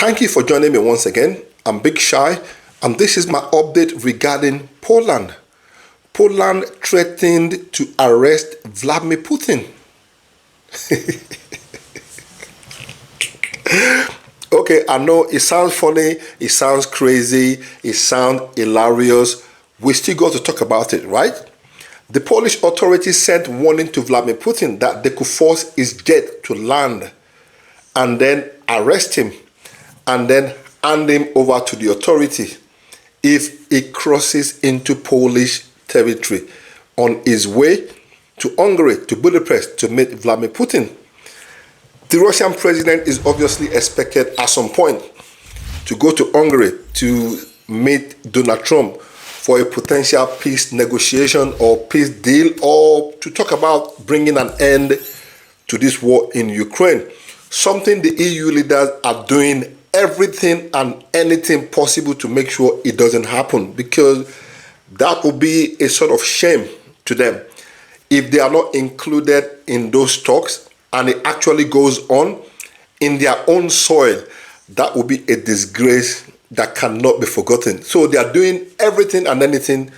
Thank you for joining me once again. I'm Big Shy, and this is my update regarding Poland. Poland threatened to arrest Vladimir Putin. Okay, I know it sounds funny, it sounds crazy, it sounds hilarious. We still got to talk about it, right? The Polish authorities sent warning to Vladimir Putin that they could force his jet to land and then arrest him and then hand him over to the authority if he crosses into Polish territory on his way to Hungary, to Budapest, to meet Vladimir Putin. The Russian president is obviously expected at some point to go to Hungary to meet Donald Trump for a potential peace negotiation or peace deal, or to talk about bringing an end to this war in Ukraine. Something the EU leaders are doing everything and anything possible to make sure it doesn't happen, because that would be a sort of shame to them if they are not included in those talks and it actually goes on in their own soil. That would be a disgrace that cannot be forgotten. So they are doing everything and anything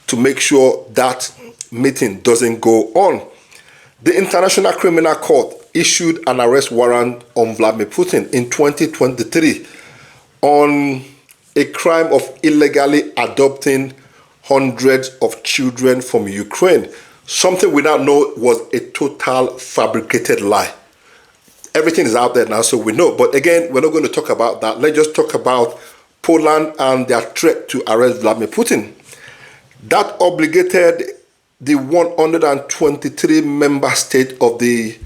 to make sure that meeting doesn't go on. The International Criminal Court issued an arrest warrant on Vladimir Putin in 2023 on a crime of illegally adopting hundreds of children from Ukraine. Something we now know was a total fabricated lie. Everything is out there now, so we know. But again, we're not going to talk about that. Let's just talk about Poland and their threat to arrest Vladimir Putin. That obligated the 123 member state of the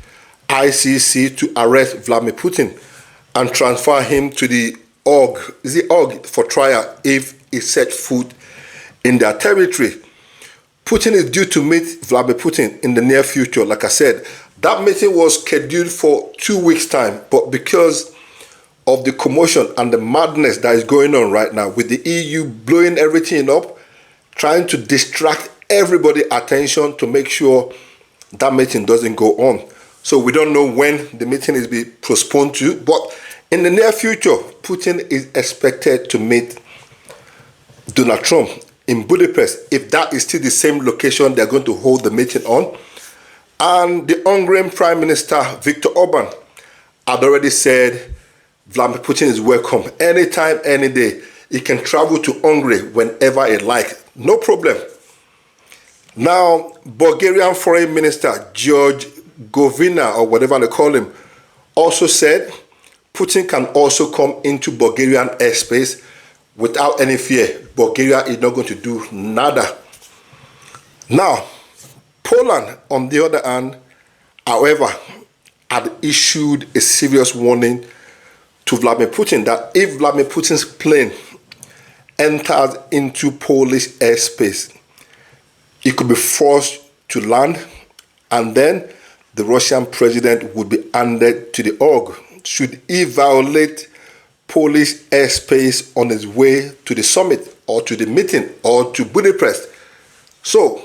ICC to arrest Vladimir Putin and transfer him to the Hague, for trial if he set foot in their territory. Putin is due to meet Vladimir Putin in the near future. Like I said, that meeting was scheduled for 2 weeks' time, but because of the commotion and the madness that is going on right now, with the EU blowing everything up, trying to distract everybody's attention to make sure that meeting doesn't go on. So we don't know when the meeting is being postponed to, but in the near future, Putin is expected to meet Donald Trump in Budapest, if that is still the same location they're going to hold the meeting on. And the Hungarian Prime Minister Viktor Orban had already said Vladimir Putin is welcome anytime, any day. He can travel to Hungary whenever he likes, no problem. Now, Bulgarian Foreign Minister George Govina, or whatever they call him, also said Putin can also come into Bulgarian airspace without any fear. Bulgaria is not going to do nada. Now, Poland, on the other hand, however, had issued a serious warning to Vladimir Putin that if Vladimir Putin's plane enters into Polish airspace, he could be forced to land, and then the Russian president would be handed to the Hague should he violate Polish airspace on his way to the summit or to the meeting or to Budapest. So,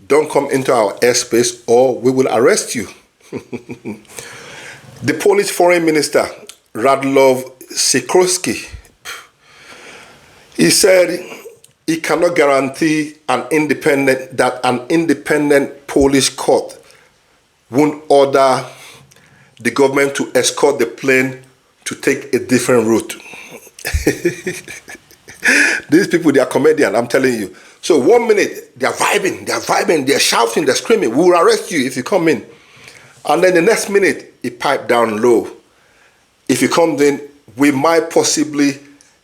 don't come into our airspace or we will arrest you. The Polish Foreign Minister Radosław Sikorski, he said he cannot guarantee that an independent Polish court won't order the government to escort the plane to take a different route. These people, they are comedians, I'm telling you. So 1 minute, they are vibing, they're shouting, they're screaming, we will arrest you if you come in. And then the next minute, he piped down low. If he comes in, we might possibly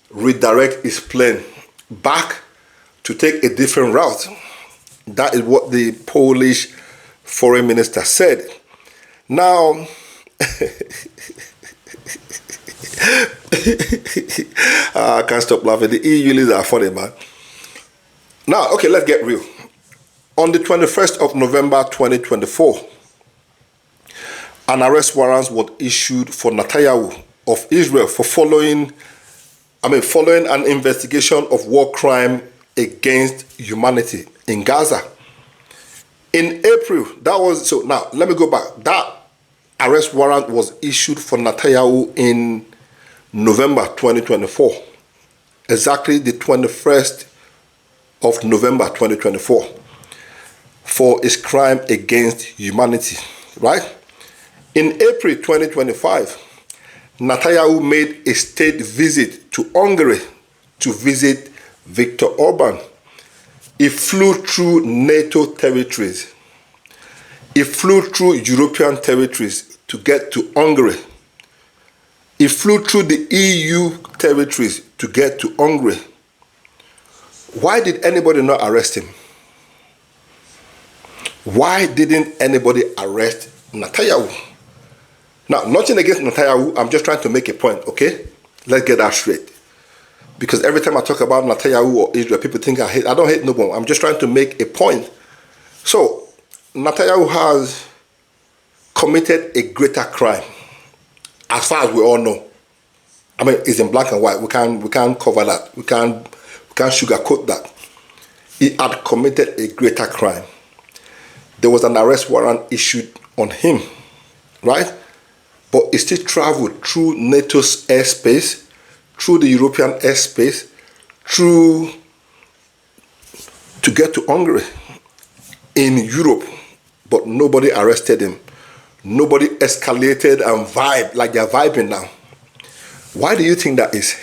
redirect his plane back to take a different route. That is what the Polish foreign minister said. Now, I can't stop laughing. The EU leaders are funny, man. Now, okay, let's get real. On the 21st of November 2024, an arrest warrant was issued for Netanyahu of Israel for following an investigation of war crime against humanity in Gaza. In April, now let me go back. That arrest warrant was issued for Netanyahu in November 2024. Exactly the 21st of November 2024 for his crime against humanity, right? In April 2025, Netanyahu made a state visit to Hungary to visit Viktor Orban. He flew through NATO territories. He flew through European territories to get to Hungary. He flew through the EU territories to get to Hungary. Why did anybody not arrest him? Why didn't anybody arrest Netanyahu? Now, nothing against Netanyahu, I'm just trying to make a point, okay? Let's get that straight. Because every time I talk about Netanyahu or Israel, people think I hate. I don't hate no one. I'm just trying to make a point. So, Netanyahu has committed a greater crime, as far as we all know. I mean, it's in black and white. We can't cover that. We can't sugarcoat that. He had committed a greater crime. There was an arrest warrant issued on him, right? But he still traveled through NATO's airspace, through the European airspace, to get to Hungary in Europe. But nobody arrested him. Nobody escalated and vibed like they're vibing now. Why do you think that is?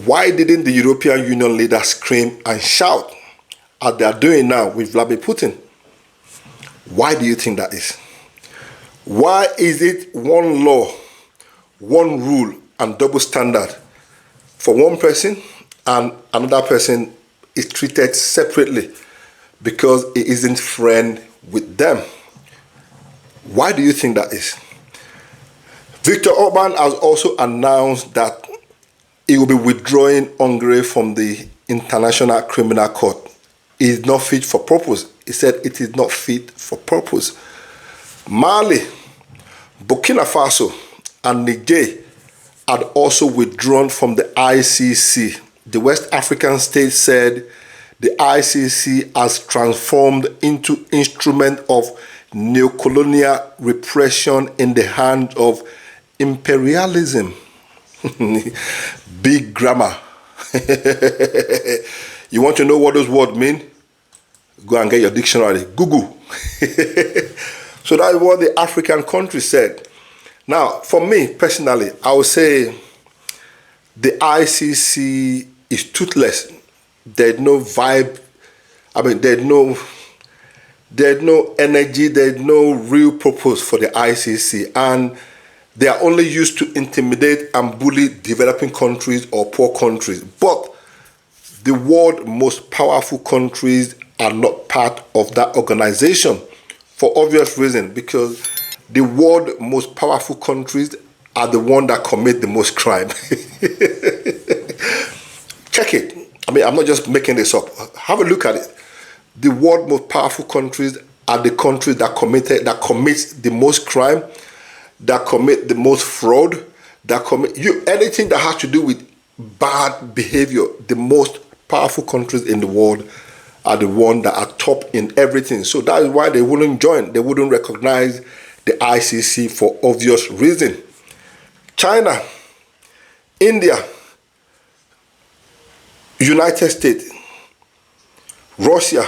Why didn't the European Union leaders scream and shout as they are doing now with Vladimir Putin? Why do you think that is? Why is it one law, one rule, and double standard for one person and another person is treated separately because he isn't friend with them? Why do you think that is? Viktor Orban has also announced that he will be withdrawing Hungary from the International Criminal Court. It is not fit for purpose. He said it is not fit for purpose. Mali, Burkina Faso, and Niger had also withdrawn from the ICC. The West African states said the ICC has transformed into instrument of neocolonial repression in the hands of imperialism. Big grammar. You want to know what those words mean? Go and get your dictionary. Google. So that's what the African countries said. Now, for me personally, I would say the ICC is toothless. There's no vibe. I mean, there's no energy. There's no real purpose for the ICC. And they are only used to intimidate and bully developing countries or poor countries. But the world's most powerful countries are not part of that organization for obvious reasons, because the world's most powerful countries are the ones that commit the most crime. Check it. I mean, I'm not just making this up. Have a look at it. The world's most powerful countries are the countries that commits the most crime, that commit the most fraud, that commit anything that has to do with bad behavior. The most powerful countries in the world are the ones that are top in everything. So that is why they wouldn't join. They wouldn't recognize the ICC for obvious reason. China, India, United States, Russia,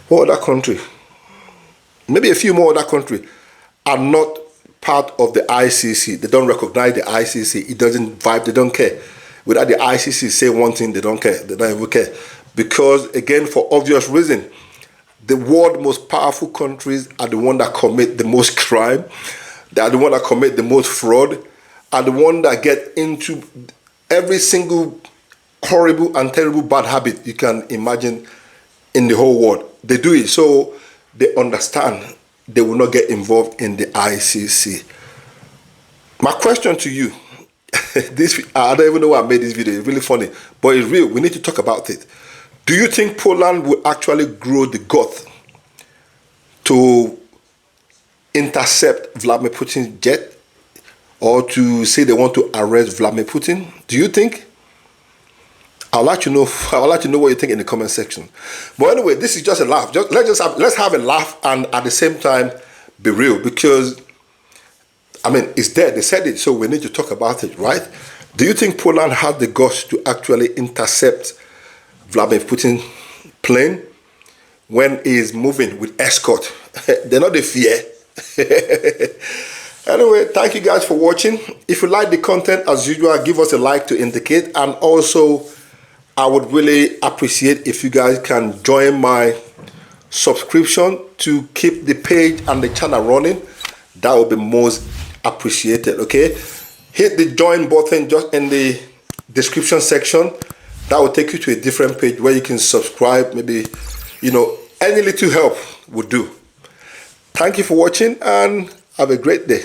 what other country? Maybe a few more other countries are not part of the ICC. They don't recognize the ICC. It doesn't vibe. They don't care. Without the ICC say one thing, they don't care. They don't even care. Because, again, for obvious reason, the world's most powerful countries are the ones that commit the most crime. They are the ones that commit the most fraud, are the ones that get into every single horrible and terrible bad habit you can imagine in the whole world. They do it, so they understand they will not get involved in the ICC. My question to you, I don't even know why I made this video. It's really funny, but it's real. We need to talk about it. Do you think Poland will actually grow the guts to intercept Vladimir Putin's jet, or to say they want to arrest Vladimir Putin? Do you think? I'd like to know what you think in the comment section. But anyway, this is just a laugh. Let's have a laugh and at the same time be real, because I mean, it's there. They said it, so we need to talk about it, right? Do you think Poland has the guts to actually intercept Vladimir Putin's plane when he is moving with escort? They're not the fear. Anyway, thank you guys for watching. If you like the content, as usual, give us a like to indicate. And also, I would really appreciate if you guys can join my subscription to keep the page and the channel running. That would be most appreciated, okay? Hit the join button just in the description section. That will take you to a different page where you can subscribe. Maybe, you know, any little help would do. Thank you for watching and have a great day.